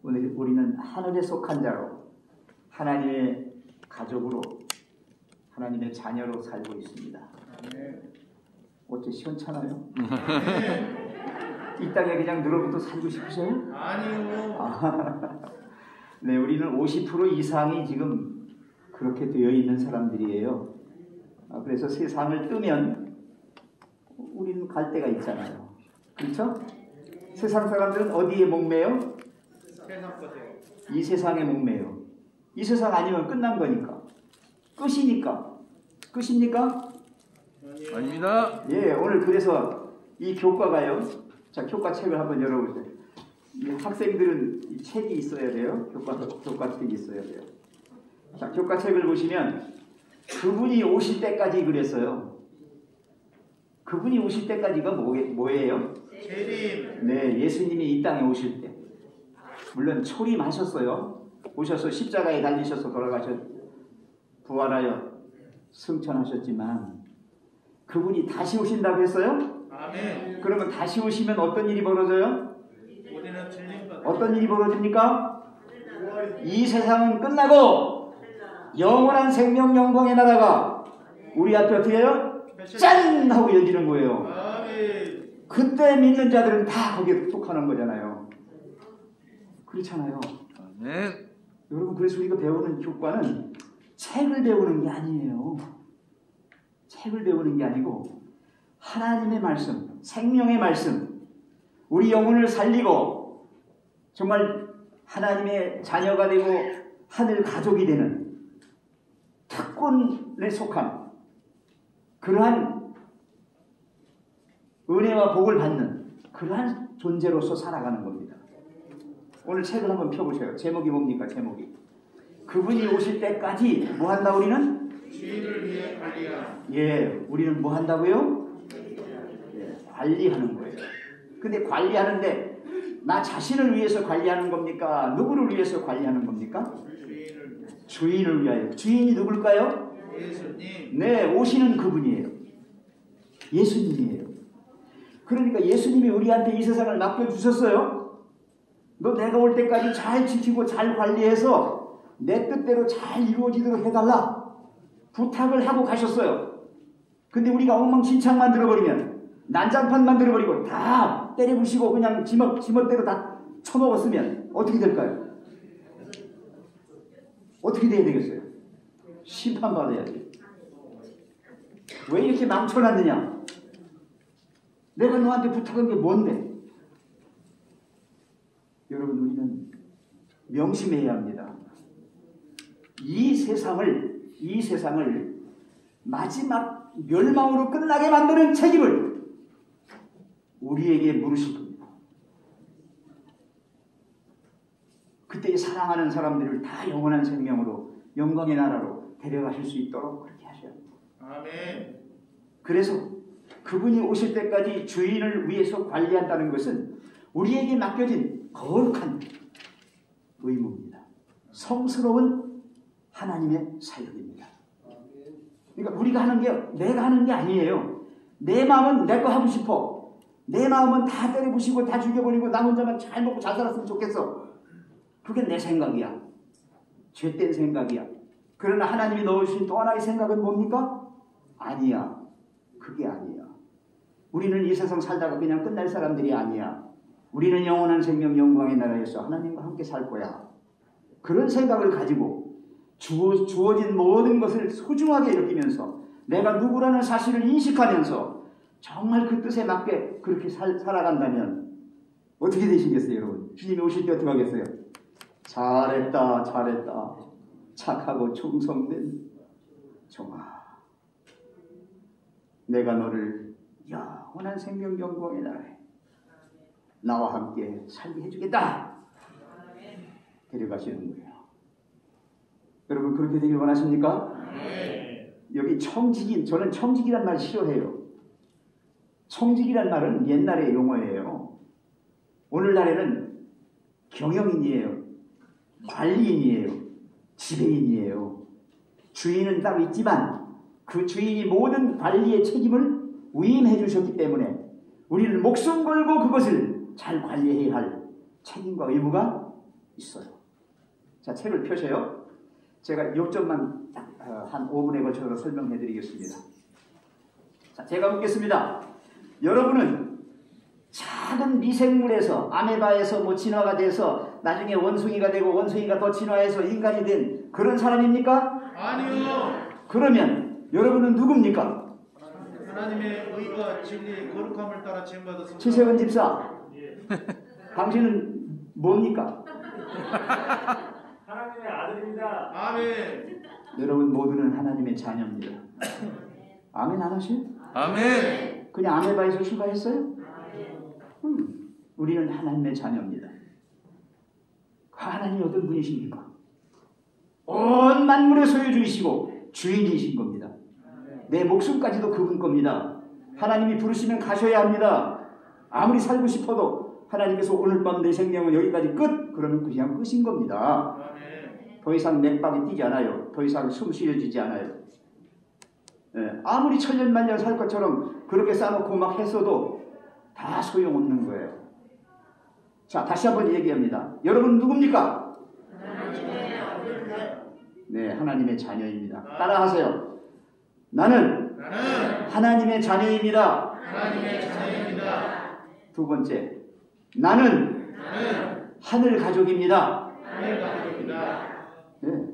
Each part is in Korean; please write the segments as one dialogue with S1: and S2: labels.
S1: 오늘 우리는 하늘에 속한 자로 하나님의 가족으로 하나님의 자녀로 살고 있습니다. 어째 시원찮아요? 이 땅에 그냥 늘어붙어 살고 싶으세요?
S2: 아니요.
S1: 네, 우리는 50% 이상이 지금 그렇게 되어 있는 사람들이에요. 그래서 세상을 뜨면 우리는 갈 데가 있잖아요. 그렇죠? 세상 사람들은 어디에 목매요?
S2: 세상 것에.
S1: 이 세상에 목매요. 이 세상 아니면 끝난 거니까. 끝이니까. 끝입니까?
S3: 아닙니다.
S1: 예, 오늘 그래서 이 교과가요. 자, 교과 책을 한번 열어보세요. 이 학생들은 이 책이 있어야 돼요. 교과 책이 있어야 돼요. 자, 교과 책을 보시면 그분이 오실 때까지 그랬어요. 그분이 오실 때까지가 뭐예요?
S2: 재림.
S1: 네, 예수님이 이 땅에 오실 때. 물론 초림하셨어요. 오셔서 십자가에 달리셔서 돌아가셔 부활하여 승천하셨지만 그분이 다시 오신다고 했어요?
S2: 아멘.
S1: 그러면 다시 오시면 어떤 일이 벌어져요?
S2: 우리는 틀린 것.
S1: 어떤 일이 벌어집니까? 이 세상은 끝나고 영원한 생명 영광의 나라가 우리 앞에 어떻게 해요? 짠! 하고 열리는 거예요.
S2: 아멘.
S1: 그때 믿는 자들은 다 거기에 속하는 거잖아요. 그렇잖아요.
S3: 아멘.
S1: 여러분, 그래서 우리가 배우는 교과는 책을 배우는 게 아니에요. 책을 배우는 게 아니고 하나님의 말씀, 생명의 말씀, 우리 영혼을 살리고 정말 하나님의 자녀가 되고 하늘 가족이 되는 특권에 속한 그러한 은혜와 복을 받는 그러한 존재로서 살아가는 겁니다. 오늘 책을 한번 펴보세요. 제목이 뭡니까? 제목이 그분이 오실 때까지 뭐 한다 우리는?
S2: 주인을 위해 관리하라.
S1: 예, 우리는 뭐 한다고요? 예, 관리하는 거예요. 근데 관리하는데 나 자신을 위해서 관리하는 겁니까? 누구를 위해서 관리하는 겁니까? 주인을 위하여. 주인이 누굴까요?
S2: 예수님.
S1: 네, 오시는 그분이에요. 예수님이에요. 그러니까 예수님이 우리한테 이 세상을 맡겨주셨어요. 너 내가 올 때까지 잘 지키고 잘 관리해서 내 뜻대로 잘 이루어지도록 해달라 부탁을 하고 가셨어요. 근데 우리가 엉망진창 만들어버리면 난장판 만들어버리고 다 때려부시고 그냥 지멋대로 다 쳐먹었으면 어떻게 될까요? 어떻게 돼야 되겠어요? 심판받아야지. 왜 이렇게 망쳐놨느냐? 내가 너한테 부탁한 게 뭔데? 여러분, 우리는 명심해야 합니다. 이 세상을 마지막 멸망으로 끝나게 만드는 책임을 우리에게 물으실 겁니다. 그때 사랑하는 사람들을 다 영원한 생명으로 영광의 나라로 데려가실 수 있도록 그렇게 하셔야 합니다.
S2: 아멘.
S1: 그래서 그분이 오실 때까지 주인을 위해서 관리한다는 것은 우리에게 맡겨진 거룩한 의무입니다. 성스러운 하나님의 사역입니다. 그러니까 우리가 하는 게 내가 하는 게 아니에요. 내 마음은 내 거 하고 싶어. 내 마음은 다 때려부시고 다 죽여버리고 나 혼자만 잘 먹고 잘 살았으면 좋겠어. 그게 내 생각이야. 죄된 생각이야. 그러나 하나님이 넣으신 또 하나의 생각은 뭡니까? 아니야. 그게 아니야. 우리는 이 세상 살다가 그냥 끝날 사람들이 아니야. 우리는 영원한 생명 영광의 나라에서 하나님과 함께 살 거야. 그런 생각을 가지고 주어진 모든 것을 소중하게 여기면서 내가 누구라는 사실을 인식하면서 정말 그 뜻에 맞게 그렇게 살아간다면 어떻게 되시겠어요, 여러분? 주님이 오실 때 어떻게 하겠어요? 잘했다, 잘했다. 착하고 충성된 종아. 내가 너를 영원한 생명 영광의 나라에 나와 함께 살게 해주겠다. 데려가시는 거예요. 여러분, 그렇게 되길 원하십니까?
S2: 네.
S1: 여기 청직인, 저는 청직이란 말 싫어해요. 청직이란 말은 옛날의 용어예요. 오늘날에는 경영인이에요. 관리인이에요. 지배인이에요. 주인은 따로 있지만 그 주인이 모든 관리의 책임을 위임해 주셨기 때문에 우리는 목숨 걸고 그것을 잘 관리해야 할 책임과 의무가 있어요. 자, 책을 펴세요. 제가 요점만 한 5분에 걸쳐서 설명해 드리겠습니다. 자, 제가 묻겠습니다. 여러분은 작은 미생물에서 아메바에서 뭐 진화가 돼서 나중에 원숭이가 되고 원숭이가 더 진화해서 인간이 된 그런 사람입니까?
S2: 아니요.
S1: 그러면 여러분은 누굽니까?
S2: 하나님의 의와 진리 거룩함을 따라 지음받았습니다.
S1: 최세원 집사, 당신은 뭡니까?
S4: 하나님의 아들입니다.
S2: 아멘.
S1: 여러분 모두는 하나님의 자녀입니다. 아멘 안 하세요?
S3: 아멘.
S1: 그냥 아메바에서 출발했어요? 우리는 하나님의 자녀입니다. 하나님이 어떤 분이십니까? 온 만물의 소유주이시고 주인이신 겁니다. 내 목숨까지도 그분 겁니다. 하나님이 부르시면 가셔야 합니다. 아무리 살고 싶어도 하나님께서 오늘 밤 내 생명은 여기까지 끝! 그러면 그냥 끝인 겁니다. 더 이상 맥박이 뛰지 않아요. 더 이상 숨 쉬어지지 않아요. 아무리 천년만년 살 것처럼 그렇게 쌓아놓고 막 했어도 다 소용없는 거예요. 자, 다시 한번 얘기합니다. 여러분 누굽니까? 네, 하나님의 자녀입니다. 따라하세요. 나는 하나님의 자녀입니다.
S2: 하나님의 자녀입니다.
S1: 두 번째, 나는 하늘 가족입니다.
S2: 하늘 가족입니다.
S1: 네,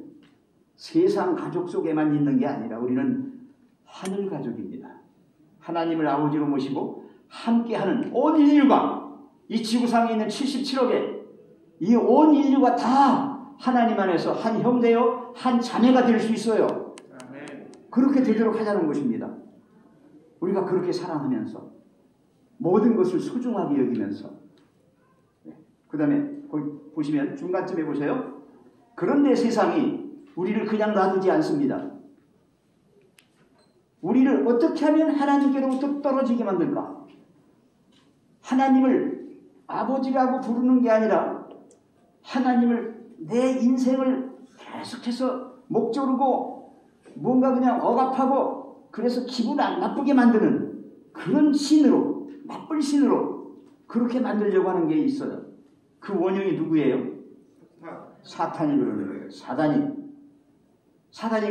S1: 세상 가족 속에만 있는 게 아니라 우리는 하늘 가족입니다. 하나님을 아버지로 모시고 함께하는 온 인류가 이 지구상에 있는 77억의 이 온 인류가 다 하나님 안에서 한 형제요 한 자매가 될 수 있어요.
S2: 아멘.
S1: 그렇게 되도록 하자는 것입니다. 우리가 그렇게 사랑하면서 모든 것을 소중하게 여기면서 그 다음에 거기 보시면 중간쯤에 보세요. 그런데 세상이 우리를 그냥 놔두지 않습니다. 우리를 어떻게 하면 하나님께로부터 떨어지게 만들까? 하나님을 아버지라고 부르는 게 아니라 하나님을 내 인생을 계속해서 목조르고 뭔가 그냥 억압하고 그래서 기분 안 나쁘게 만드는 그런 신으로, 나쁜 신으로 그렇게 만들려고 하는 게 있어요. 그 원흉이 누구예요? 사탄이 그러는 거예요. 사단이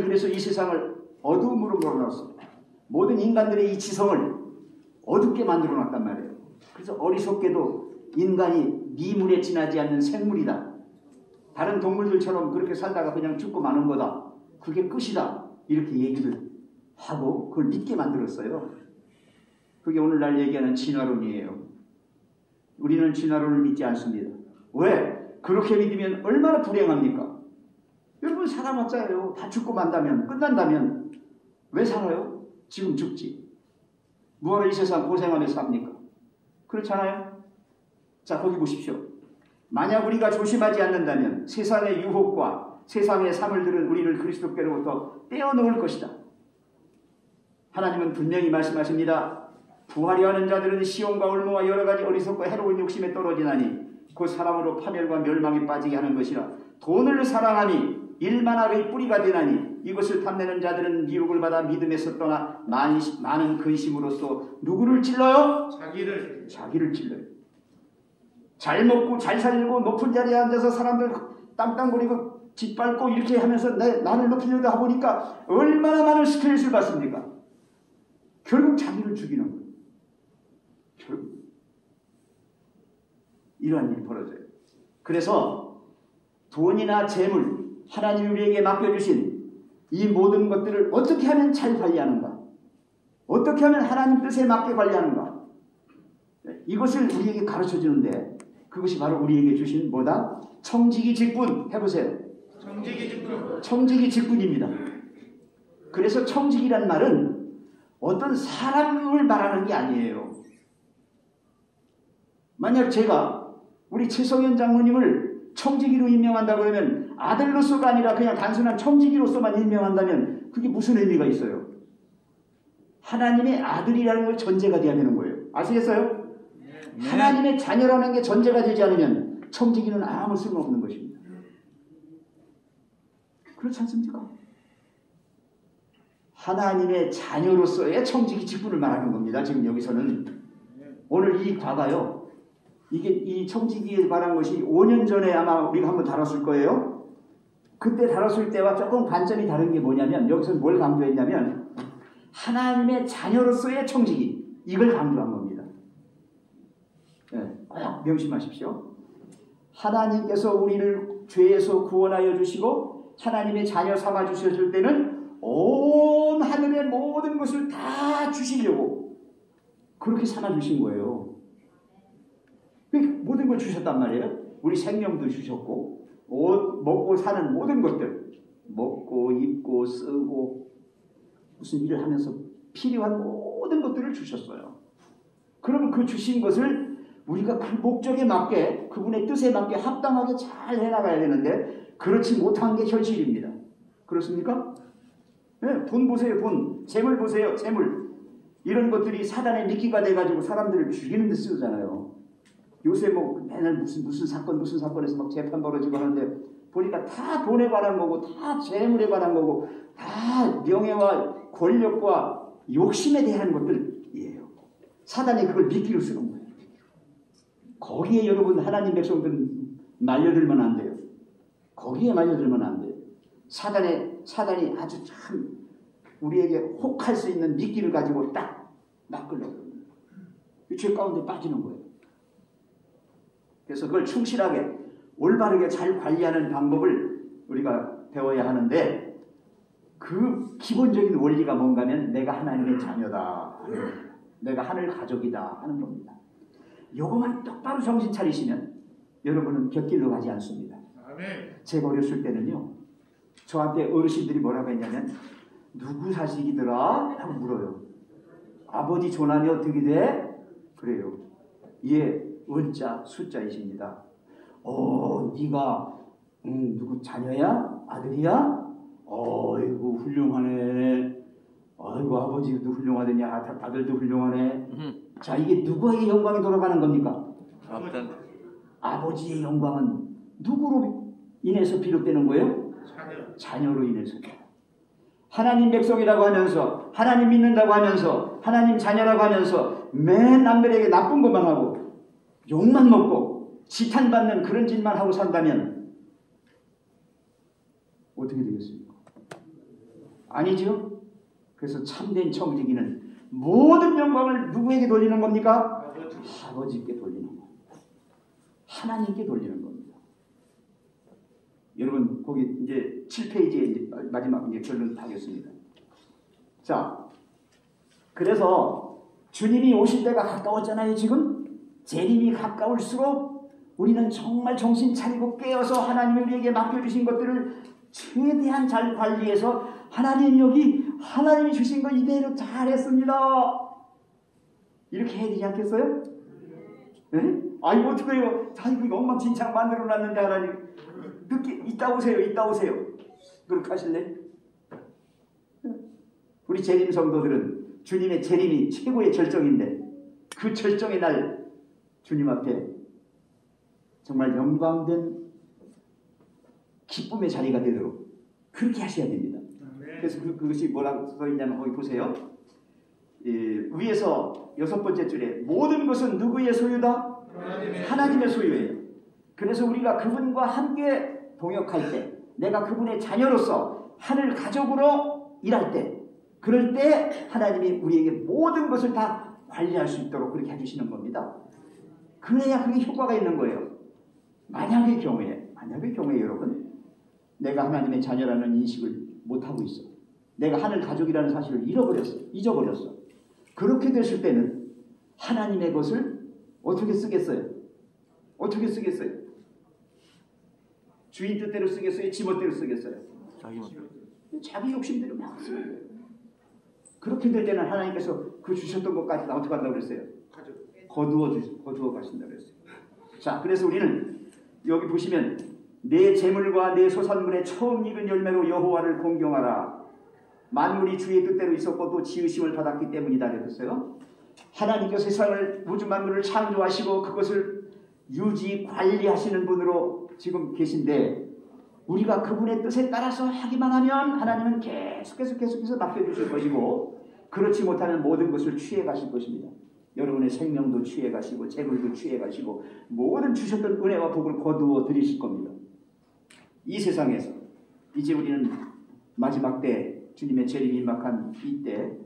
S1: 그래서 이 세상을 어두움으로 몰아넣었습니다. 모든 인간들의 이 지성을 어둡게 만들어놨단 말이에요. 그래서 어리석게도 인간이 미물에 지나지 않는 생물이다. 다른 동물들처럼 그렇게 살다가 그냥 죽고 마는 거다. 그게 끝이다. 이렇게 얘기를 하고 그걸 믿게 만들었어요. 그게 오늘날 얘기하는 진화론이에요. 우리는 진화론을 믿지 않습니다. 왜? 그렇게 믿으면 얼마나 불행합니까? 여러분 살아봤자요. 다 죽고 만다면 끝난다면 왜 살아요? 지금 죽지. 뭐하러 이 세상 고생하면서 삽니까? 그렇잖아요? 자, 거기 보십시오. 만약 우리가 조심하지 않는다면 세상의 유혹과 세상의 사물들은 우리를 그리스도께로부터 떼어놓을 것이다. 하나님은 분명히 말씀하십니다. 부하려 하는 자들은 시험과 올무와 여러 가지 어리석고 해로운 욕심에 떨어지나니 그 사람으로 파멸과 멸망에 빠지게 하는 것이라. 돈을 사랑하니 일만하의 뿌리가 되나니 이것을 탐내는 자들은 미혹을 받아 믿음에서 떠나 많은 근심으로써 누구를 찔러요? 자기를 찔러요. 잘 먹고 잘 살고 높은 자리에 앉아서 사람들 땅땅거리고 짓밟고 이렇게 하면서 나를 높이려고 하보니까 얼마나 많은 스트레스를 받습니까? 결국 자기를 죽이는 거예요. 결국 이러한 일이 벌어져요. 그래서 돈이나 재물, 하나님이 우리에게 맡겨주신 이 모든 것들을 어떻게 하면 잘 관리하는가? 어떻게 하면 하나님 뜻에 맞게 관리하는가? 이것을 우리에게 가르쳐주는데 그것이 바로 우리에게 주신 뭐다? 청지기 직분. 해보세요. 청지기 직분입니다. 그래서 청지기란 말은 어떤 사람을 말하는 게 아니에요. 만약 제가 우리 최성현 장로님을 청지기로 임명한다 그러면 아들로서가 아니라 그냥 단순한 청지기로서만 임명한다면 그게 무슨 의미가 있어요? 하나님의 아들이라는 걸 전제가 돼야 되는 거예요. 아시겠어요? 네. 하나님의 자녀라는 게 전제가 되지 않으면 청지기는 아무 쓸모없는 것입니다. 그렇지 않습니까? 하나님의 자녀로서의 청지기 직분을 말하는 겁니다. 지금 여기서는 오늘 이 과가요. 이게 이 청지기에 관한 것이 5년 전에 아마 우리가 한번 다뤘을 거예요. 그때 다뤘을 때와 조금 관점이 다른 게 뭐냐면 여기서 뭘 강조했냐면 하나님의 자녀로서의 청지기 이걸 강조한 겁니다. 네, 꼭 명심하십시오. 하나님께서 우리를 죄에서 구원하여 주시고 하나님의 자녀 삼아 주셨을 때는 온 하늘의 모든 것을 다 주시려고 그렇게 삼아 주신 거예요. 모든 걸 주셨단 말이에요. 우리 생명도 주셨고 옷, 먹고 사는 모든 것들 먹고 입고 쓰고 무슨 일을 하면서 필요한 모든 것들을 주셨어요. 그러면 그 주신 것을 우리가 그 목적에 맞게 그분의 뜻에 맞게 합당하게 잘 해나가야 되는데 그렇지 못한 게 현실입니다. 그렇습니까? 네, 돈 보세요. 돈. 재물 보세요. 재물. 이런 것들이 사단의 미끼가 돼가지고 사람들을 죽이는 데 쓰잖아요. 요새 뭐 맨날 무슨 사건에서 막 재판 벌어지고 하는데 보니까 다 돈에 관한 거고 다 재물에 관한 거고 다 명예와 권력과 욕심에 대한 것들이에요. 사단이 그걸 미끼로 쓰는 거예요. 거기에 여러분 하나님 백성들은 말려들면 안 돼요. 거기에 말려들면 안 돼요. 사단이 아주 참 우리에게 혹할 수 있는 미끼를 가지고 딱 낚으려고 합니다. 죄 가운데 빠지는 거예요. 그래서 그걸 충실하게 올바르게 잘 관리하는 방법을 우리가 배워야 하는데 그 기본적인 원리가 뭔가 하면 내가 하나님의 자녀다. 내가 하늘 가족이다 하는 겁니다. 요것만 똑바로 정신 차리시면 여러분은 곁길로 가지 않습니다. 제가 어렸을 때는요. 저한테 어르신들이 뭐라고 했냐면 누구 자식이더라? 하고 물어요. 아버지 조남이 어떻게 돼? 그래요. 예, 은자, 숫자이십니다. 네가 누구 자녀야? 아들이야? 어이구 훌륭하네. 아이고 아버지도 훌륭하더니 아들도 훌륭하네. 자, 이게 누구에게 영광이 돌아가는 겁니까? 아버지의 영광은 누구로 인해서 비롯되는 거예요? 자녀로 인해서. 하나님 백성이라고 하면서 하나님 믿는다고 하면서 하나님 자녀라고 하면서 맨 남들에게 나쁜 것만 하고 욕만 먹고 지탄받는 그런 짓만 하고 산다면 어떻게 되겠습니까? 아니죠? 그래서 참된 청지기는 모든 영광을 누구에게 돌리는 겁니까? 아버지께 돌리는 겁니다. 하나님께 돌리는 겁니다. 여러분 거기 이제 7페이지에 이제 마지막 이제 결론 하겠습니다. 자, 그래서 주님이 오실 때가 가까웠잖아요. 지금 재림이 가까울수록 우리는 정말 정신 차리고 깨어서 하나님이 우리에게 맡겨주신 것들을 최대한 잘 관리해서 하나님 여기 하나님이 주신 거 이대로 잘했습니다. 이렇게 해야 되지 않겠어요? 네? 아이고 어떡해요. 아이고 이거 엉망진창 만들어놨는데 하나님 늦게 이따 오세요. 그렇게 하실래? 우리 재림 성도들은 주님의 재림이 최고의 절정인데 그 절정의 날 주님 앞에 정말 영광된 기쁨의 자리가 되도록 그렇게 하셔야 됩니다. 그래서 그것이 뭐라고 써있냐면 거기 보세요. 위에서 6번째 줄에 모든 것은 누구의 소유다? 하나님의 소유예요. 그래서 우리가 그분과 함께 동역할 때 내가 그분의 자녀로서 하늘 가족으로 일할 때 그럴 때 하나님이 우리에게 모든 것을 다 관리할 수 있도록 그렇게 해주시는 겁니다. 그래야 그게 효과가 있는 거예요. 만약의 경우에 여러분 내가 하나님의 자녀라는 인식을 못하고 있어. 내가 하늘 가족이라는 사실을 잊어버렸어. 그렇게 됐을 때는 하나님의 것을 어떻게 쓰겠어요? 주인 뜻대로 쓰겠어요? 지 멋대로 쓰겠어요? 자기 욕심대로 막 쓰는 거예요. 그렇게 될 때는 하나님께서 그 주셨던 것까지 다 어떻게 한다고 그랬어요? 거두어 가신다고 그랬어요. 자, 그래서 우리는 여기 보시면 내 재물과 내 소산물의 처음 익은 열매로 여호와를 공경하라. 만물이 주의 뜻대로 있었고 또 지으심을 받았기 때문이다 그랬어요. 하나님께서 세상을 우주 만물을 창조하시고 그것을 유지 관리하시는 분으로 지금 계신데 우리가 그분의 뜻에 따라서 하기만 하면 하나님은 계속해서 맡겨주실 것이고 그렇지 못하면 모든 것을 취해 가실 것입니다. 여러분의 생명도 취해가시고 재물도 취해가시고 모든 주셨던 은혜와 복을 거두어 드리실 겁니다. 이 세상에서 이제 우리는 마지막 때 주님의 재림이 임박한 이때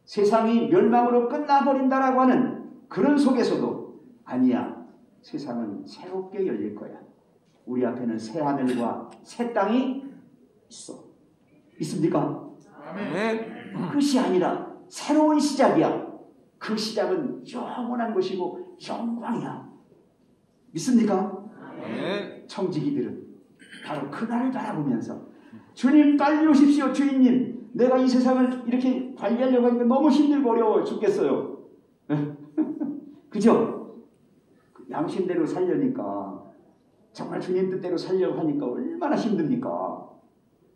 S1: 세상이 멸망으로 끝나버린다라고 하는 그런 속에서도 아니야. 세상은 새롭게 열릴 거야. 우리 앞에는 새 하늘과 새 땅이 있어. 있습니까?
S3: 아멘.
S1: 끝이 아니라 새로운 시작이야. 그 시작은 영원한 것이고 영광이야. 믿습니까?
S3: 아멘.
S1: 청지기들은 바로 그날을 바라보면서 주님 빨리 오십시오. 주인님 내가 이 세상을 이렇게 관리하려고 하니까 너무 힘들고 어려워 죽겠어요. 그죠? 양심대로 살려니까 정말 주님 뜻대로 살려고 하니까 얼마나 힘듭니까?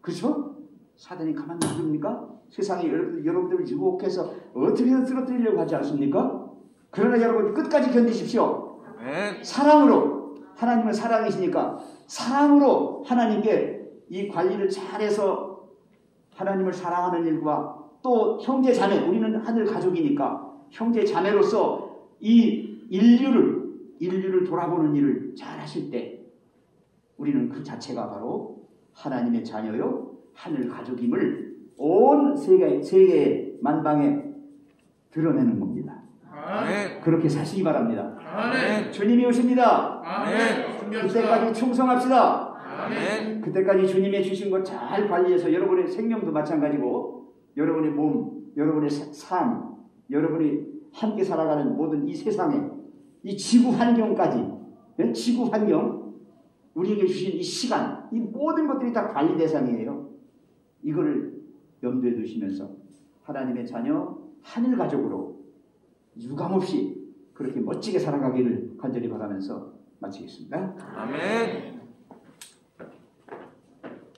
S1: 그렇죠? 사단이 가만 놔둡니까? 세상에 여러분들을 유혹해서 어떻게든 쓰러뜨리려고 하지 않습니까? 그러나 여러분 끝까지 견디십시오.
S3: 아멘.
S1: 사랑으로 하나님은 사랑이시니까 사랑으로 하나님께 이 관리를 잘해서 하나님을 사랑하는 일과 또 형제 자매 우리는 하늘 가족이니까 형제 자매로서 이 인류를 돌아보는 일을 잘 하실 때 우리는 그 자체가 바로 하나님의 자녀요 하늘 가족임을 온 세계 만방에 드러내는 겁니다.
S3: 아멘.
S1: 그렇게 사시기 바랍니다.
S3: 아멘.
S1: 주님이 오십니다.
S3: 아멘.
S1: 그때까지 충성합시다.
S3: 아멘.
S1: 그때까지 주님의 주신 것 잘 관리해서 여러분의 생명도 마찬가지고 여러분의 몸, 여러분의 삶, 여러분이 함께 살아가는 모든 이 세상에 이 지구 환경까지 지구 환경 우리에게 주신 이 시간 이 모든 것들이 다 관리 대상이에요. 이거를 염두에 두시면서 하나님의 자녀 하늘 가족으로 유감없이 그렇게 멋지게 살아가기를 간절히 바라면서 마치겠습니다.
S3: 아멘.